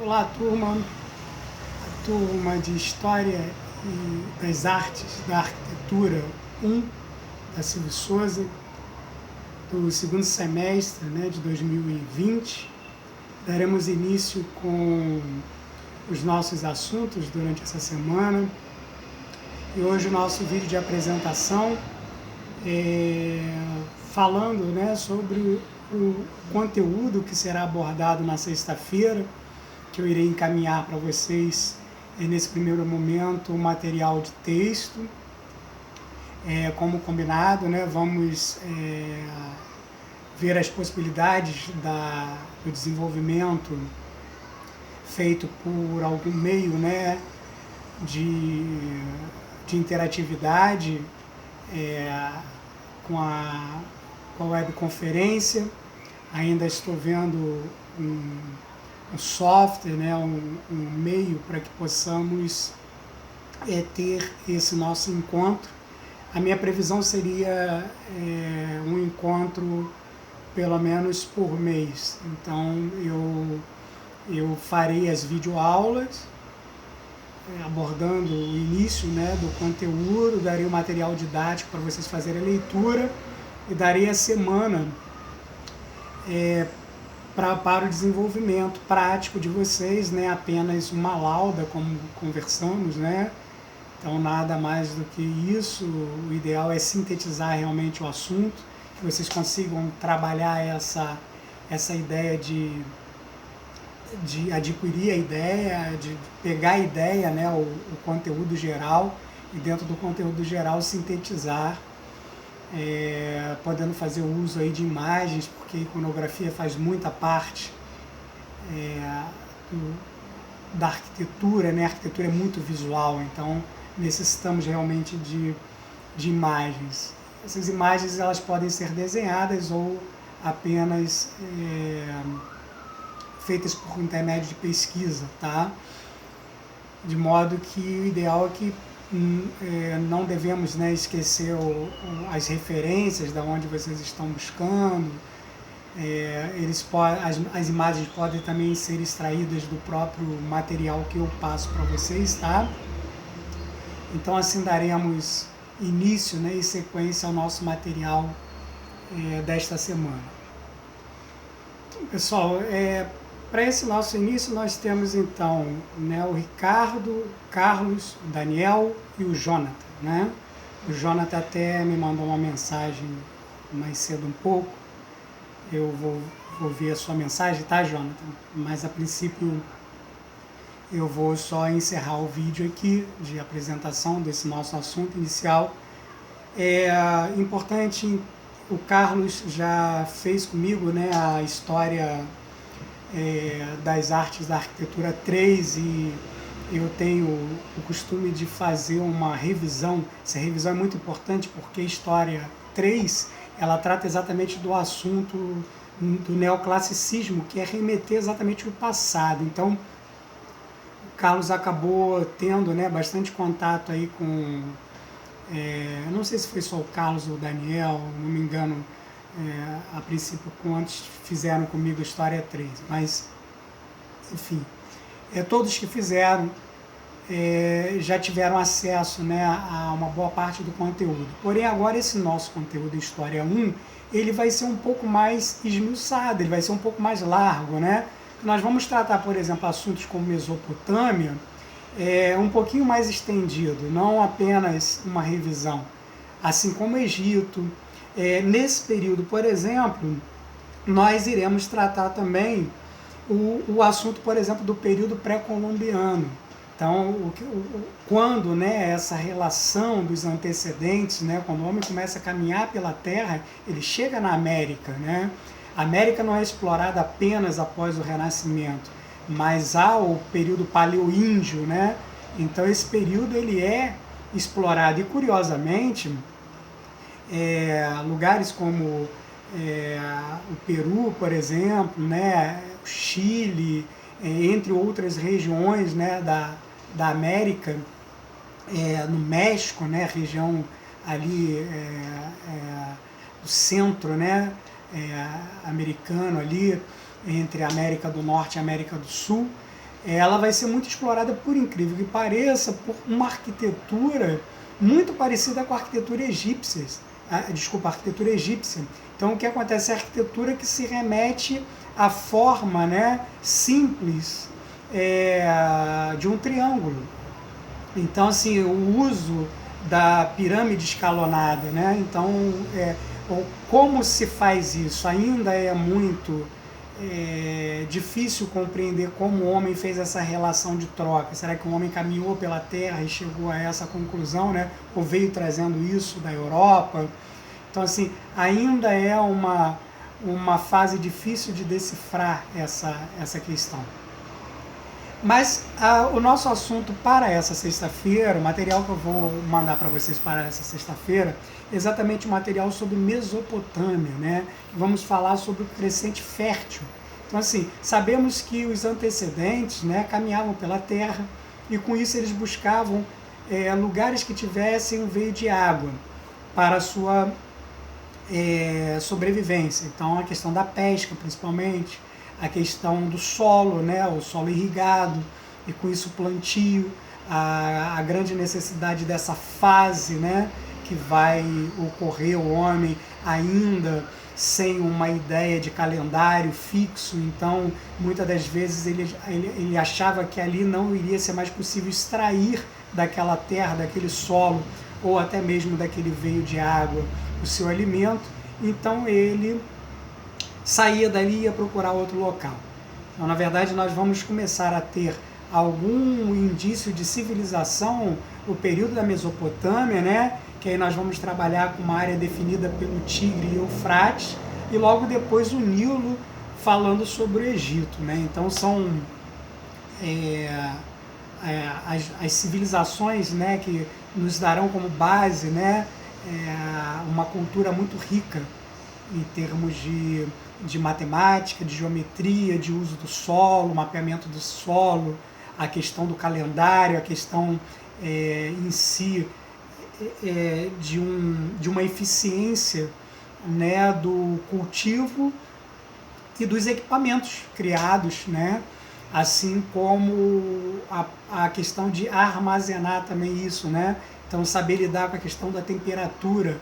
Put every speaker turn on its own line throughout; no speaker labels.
Olá, turma, a turma de História e das Artes, da Arquitetura 1, da Silvio Souza, do segundo semestre de 2020. Daremos início com os nossos assuntos durante essa semana. E hoje o nosso vídeo de apresentação falando sobre o conteúdo que será abordado na sexta-feira, que eu irei encaminhar para vocês nesse primeiro momento o material de texto. Como combinado, vamos ver as possibilidades do desenvolvimento feito por algum meio de interatividade com a webconferência. Ainda estou vendo um software, um meio para que possamos ter esse nosso encontro. A minha previsão seria um encontro pelo menos por mês. Então eu farei as videoaulas abordando o início do conteúdo, darei o material didático para vocês fazerem a leitura e darei a semana para o desenvolvimento prático de vocês, apenas uma lauda, como conversamos, Então, nada mais do que isso. O ideal é sintetizar realmente o assunto, que vocês consigam trabalhar essa ideia de adquirir a ideia, de pegar a ideia, o conteúdo geral, e dentro do conteúdo geral sintetizar, podendo fazer uso aí de imagens, porque a iconografia faz muita parte da arquitetura, A arquitetura é muito visual, então necessitamos realmente de imagens. Essas imagens elas podem ser desenhadas ou apenas feitas por intermédio de pesquisa, tá? De modo que o ideal é que não devemos esquecer as referências da onde vocês estão buscando. As imagens podem também ser extraídas do próprio material que eu passo para vocês, tá? Então assim daremos início e sequência ao nosso material desta semana. Então, pessoal, para esse nosso início nós temos então o Ricardo, Carlos, o Daniel e o Jonathan, O Jonathan até me mandou uma mensagem mais cedo um pouco. Eu vou ver a sua mensagem, tá, Jonathan? Mas a princípio eu vou só encerrar o vídeo aqui de apresentação desse nosso assunto inicial. É importante, o Carlos já fez comigo a história das artes da arquitetura 3 e eu tenho o costume de fazer uma revisão. Essa revisão é muito importante porque a história 3 ela trata exatamente do assunto do neoclassicismo, que é remeter exatamente ao passado. Então, o Carlos acabou tendo bastante contato aí com... não sei se foi só o Carlos ou o Daniel, não me engano, a princípio quantos fizeram comigo a História 3, mas, enfim, todos que fizeram já tiveram acesso a uma boa parte do conteúdo. Porém, agora esse nosso conteúdo História 1, ele vai ser um pouco mais esmiuçado, ele vai ser um pouco mais largo, Nós vamos tratar, por exemplo, assuntos como Mesopotâmia, um pouquinho mais estendido, não apenas uma revisão, assim como Egito. Nesse período, por exemplo, nós iremos tratar também o assunto, por exemplo, do período pré-colombiano. Então, quando essa relação dos antecedentes, quando o homem começa a caminhar pela Terra, ele chega na América, A América não é explorada apenas após o Renascimento, mas há o período paleoíndio, Então, esse período ele é explorado e, curiosamente, lugares como o Peru, por exemplo, o Chile, entre outras regiões da América, no México, região ali do centro americano, ali entre a América do Norte e a América do Sul, ela vai ser muito explorada, por incrível que pareça, por uma arquitetura muito parecida com a arquitetura egípcia. A arquitetura egípcia. Então, o que acontece? É a arquitetura que se remete à forma, né, simples de um triângulo. Então, assim, o uso da pirâmide escalonada, né? Então, como se faz isso? Ainda é muito difícil compreender como o homem fez essa relação de troca. Será que o homem caminhou pela Terra e chegou a essa conclusão, né? Ou veio trazendo isso da Europa? Então, assim, ainda é uma fase difícil de decifrar essa questão. Mas o nosso assunto para essa sexta-feira, o material que eu vou mandar para vocês para essa sexta-feira, é exatamente o material sobre Mesopotâmia, né? Vamos falar sobre o crescente fértil. Então, assim, sabemos que os antecedentes, né, caminhavam pela terra e com isso eles buscavam lugares que tivessem um veio de água para a sua sobrevivência. Então, a questão da pesca, principalmente, a questão do solo, né, o solo irrigado, e com isso o plantio, a grande necessidade dessa fase, né, que vai ocorrer o homem ainda sem uma ideia de calendário fixo. Então, muitas das vezes ele achava que ali não iria ser mais possível extrair daquela terra, daquele solo, ou até mesmo daquele veio de água, o seu alimento. Então, ele saía dali e ia procurar outro local. Então, na verdade, nós vamos começar a ter algum indício de civilização no período da Mesopotâmia, né? Que aí nós vamos trabalhar com uma área definida pelo Tigre e Eufrates, e logo depois o Nilo, falando sobre o Egito, né? Então são as civilizações, né, que nos darão como base, né, uma cultura muito rica em termos de matemática, de geometria, de uso do solo, mapeamento do solo, a questão do calendário, a questão em si de uma eficiência, né, do cultivo e dos equipamentos criados, né, assim como a questão de armazenar também isso, né, então saber lidar com a questão da temperatura,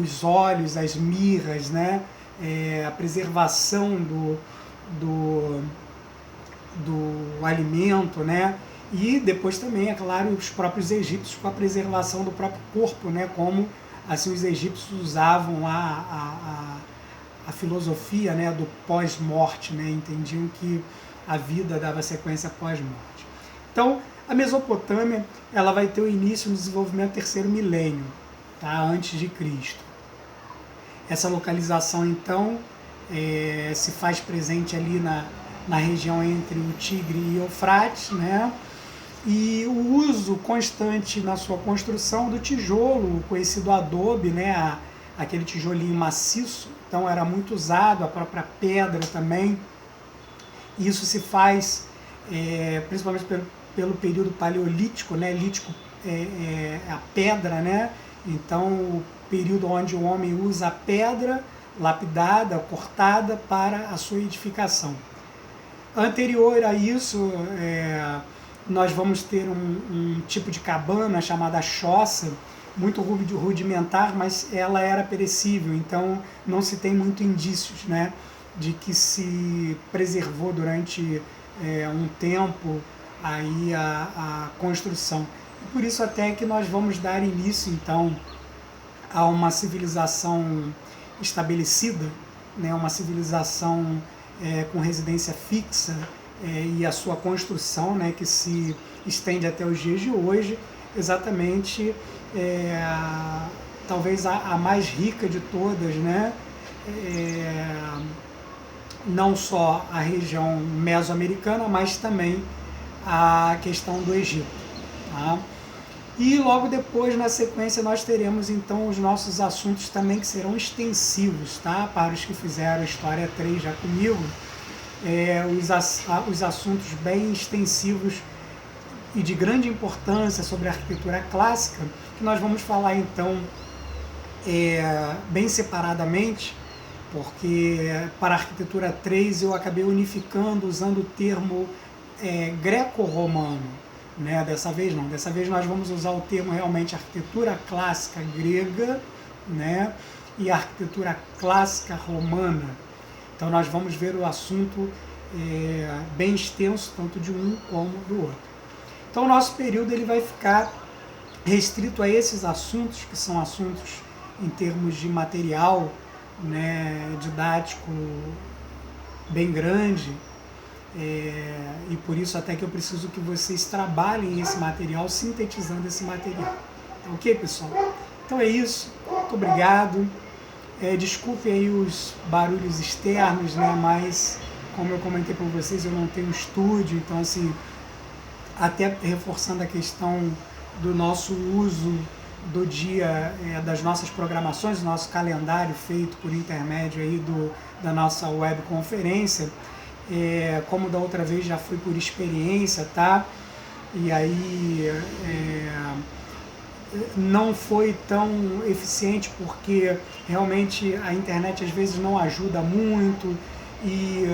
os óleos, as mirras, né, a preservação do alimento, né, e depois também, é claro, os próprios egípcios com a preservação do próprio corpo, né, como assim os egípcios usavam a filosofia, né, do pós-morte, né, entendiam que a vida dava sequência pós-morte. Então, a Mesopotâmia, ela vai ter o início no desenvolvimento do terceiro milênio, tá, antes de Cristo. Essa localização, então, se faz presente ali na região entre o Tigre e o Eufrates, né? E o uso constante na sua construção do tijolo, o conhecido adobe, né? Aquele tijolinho maciço, então era muito usado, a própria pedra também. Isso se faz principalmente pelo período paleolítico, né? Lítico a pedra, né? Então, o período onde o homem usa a pedra lapidada, cortada para a sua edificação. Anterior a isso, nós vamos ter um tipo de cabana chamada choça, muito rudimentar, mas ela era perecível, então não se tem muito indícios, né, de que se preservou durante um tempo aí a construção. E por isso até que nós vamos dar início, então, a uma civilização estabelecida, né, uma civilização com residência fixa e a sua construção, né, que se estende até os dias de hoje, exatamente talvez a mais rica de todas, né, não só a região mesoamericana, mas também a questão do Egito. Tá? E logo depois, na sequência, nós teremos então os nossos assuntos também que serão extensivos, tá? Para os que fizeram a História 3 já comigo, os assuntos bem extensivos e de grande importância sobre a arquitetura clássica, que nós vamos falar então bem separadamente, porque para a arquitetura 3 eu acabei unificando, usando o termo greco-romano, né? Dessa vez não, dessa vez nós vamos usar o termo realmente arquitetura clássica grega, né? E arquitetura clássica romana. Então nós vamos ver o assunto bem extenso, tanto de um como do outro. Então o nosso período ele vai ficar restrito a esses assuntos, que são assuntos em termos de material, né, didático bem grande, e por isso até que eu preciso que vocês trabalhem esse material, sintetizando esse material. Ok, pessoal? Então é isso, muito obrigado. Desculpem aí os barulhos externos, né, mas como eu comentei para vocês, eu não tenho estúdio, então assim, até reforçando a questão do nosso uso do dia, das nossas programações, do nosso calendário feito por intermédio aí da nossa webconferência, como da outra vez já foi por experiência, tá? E aí não foi tão eficiente porque realmente a internet às vezes não ajuda muito e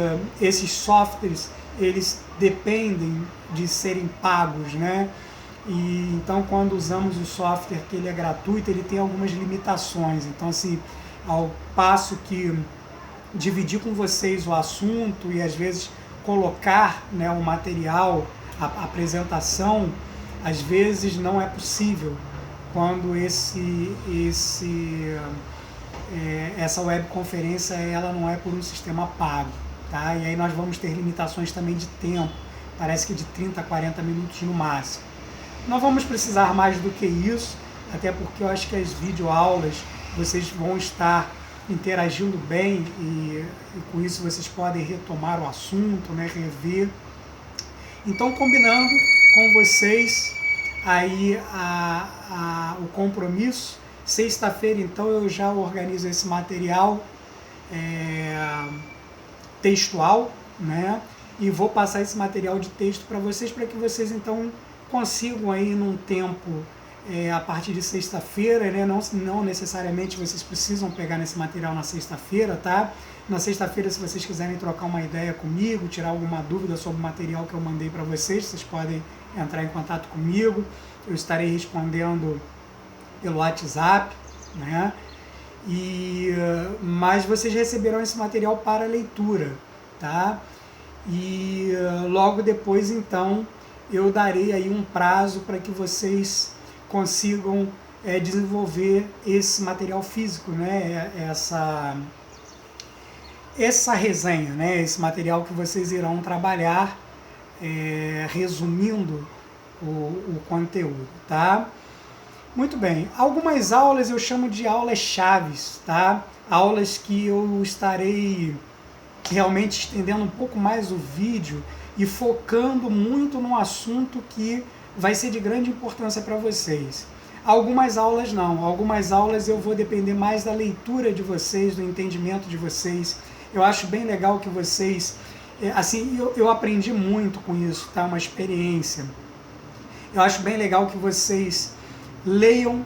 esses softwares eles dependem de serem pagos, né? E então quando usamos o software que ele é gratuito, ele tem algumas limitações. Então assim, ao passo que dividir com vocês o assunto e às vezes colocar, né, o material, a apresentação, às vezes não é possível quando essa webconferência ela não é por um sistema pago, tá? E aí nós vamos ter limitações também de tempo, parece que de 30 a 40 minutos no máximo. Não vamos precisar mais do que isso, até porque eu acho que as videoaulas vocês vão estar interagindo bem e com isso vocês podem retomar o assunto, né, rever. Então, combinando com vocês aí o compromisso, sexta-feira então eu já organizo esse material textual, né, e vou passar esse material de texto para que vocês então consigam aí num tempo a partir de sexta-feira, né? Não necessariamente vocês precisam pegar nesse material na sexta-feira, tá? Na sexta-feira, se vocês quiserem trocar uma ideia comigo, tirar alguma dúvida sobre o material que eu mandei para vocês, vocês podem entrar em contato comigo, eu estarei respondendo pelo WhatsApp, né? Mas vocês receberão esse material para leitura, tá? E logo depois, então, eu darei aí um prazo para que vocês consigam desenvolver esse material físico, né? Essa resenha, né? Esse material que vocês irão trabalhar, resumindo o conteúdo, tá? Muito bem, algumas aulas eu chamo de aulas chaves, tá? Aulas que eu estarei realmente estendendo um pouco mais o vídeo e focando muito no assunto que vai ser de grande importância para vocês. Algumas aulas não, algumas aulas eu vou depender mais da leitura de vocês, do entendimento de vocês. Eu acho bem legal que vocês, assim, eu aprendi muito com isso, tá? Uma experiência. Eu acho bem legal que vocês leiam,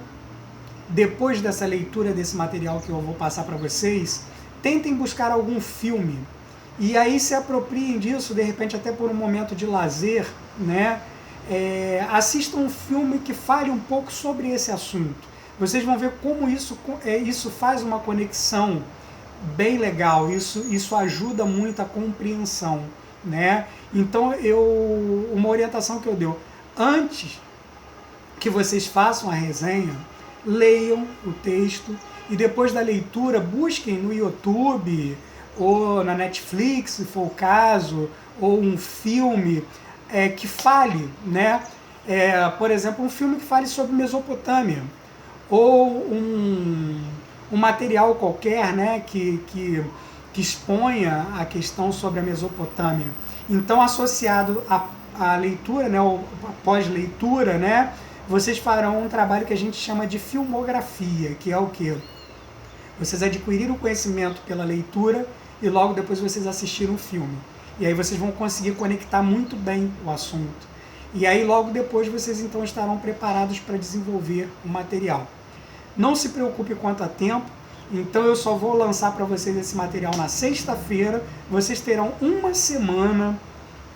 depois dessa leitura desse material que eu vou passar para vocês, tentem buscar algum filme e aí se apropriem disso, de repente até por um momento de lazer, né? Assistam um filme que fale um pouco sobre esse assunto. Vocês vão ver como isso faz uma conexão bem legal, isso ajuda muito a compreensão, né? Então, uma orientação que eu dou, antes que vocês façam a resenha, leiam o texto e depois da leitura busquem no YouTube ou na Netflix, se for o caso, ou um filme que fale, né? Por exemplo, um filme que fale sobre Mesopotâmia, ou um material qualquer, né, que exponha a questão sobre a Mesopotâmia. Então, associado à leitura, né, ou pós-leitura, né, vocês farão um trabalho que a gente chama de filmografia, que é o quê? Vocês adquiriram o conhecimento pela leitura e logo depois vocês assistiram o filme. E aí vocês vão conseguir conectar muito bem o assunto. E aí logo depois vocês então estarão preparados para desenvolver o material. Não se preocupe quanto a tempo, então eu só vou lançar para vocês esse material na sexta-feira. Vocês terão uma semana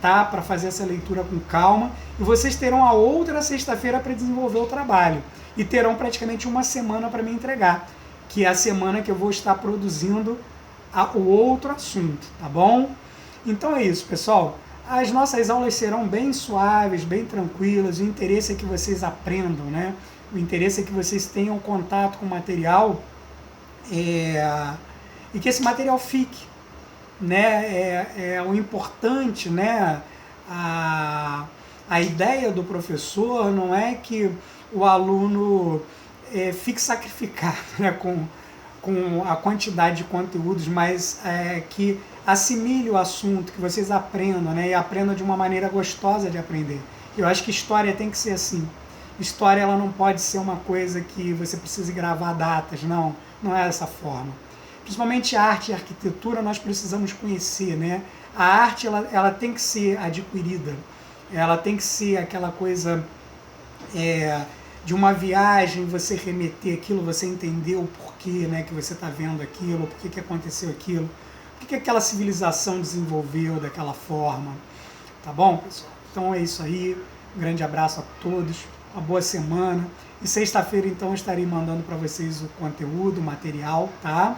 tá? Para fazer essa leitura com calma. E vocês terão a outra sexta-feira para desenvolver o trabalho. E terão praticamente uma semana para me entregar, que é a semana que eu vou estar produzindo o outro assunto, tá bom? Então é isso, pessoal. As nossas aulas serão bem suaves, bem tranquilas. O interesse é que vocês aprendam, né? O interesse é que vocês tenham contato com o material e que esse material fique, né? É o importante, né? A ideia do professor não é que o aluno fique sacrificado, né? com a quantidade de conteúdos, mas que assimile o assunto, que vocês aprendam, né? E aprendam de uma maneira gostosa de aprender. Eu acho que história tem que ser assim. História ela não pode ser uma coisa que você precise gravar datas, não é dessa forma. Principalmente arte e arquitetura nós precisamos conhecer, né? A arte ela tem que ser adquirida, ela tem que ser aquela coisa de uma viagem, você remeter aquilo, você entender o porquê, né, que você está vendo aquilo, por que aconteceu aquilo, por que aquela civilização desenvolveu daquela forma, tá bom, pessoal? Então é isso aí, um grande abraço a todos, uma boa semana, e sexta-feira então eu estarei mandando para vocês o conteúdo, o material, tá?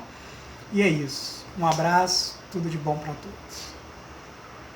E é isso, um abraço, tudo de bom para todos.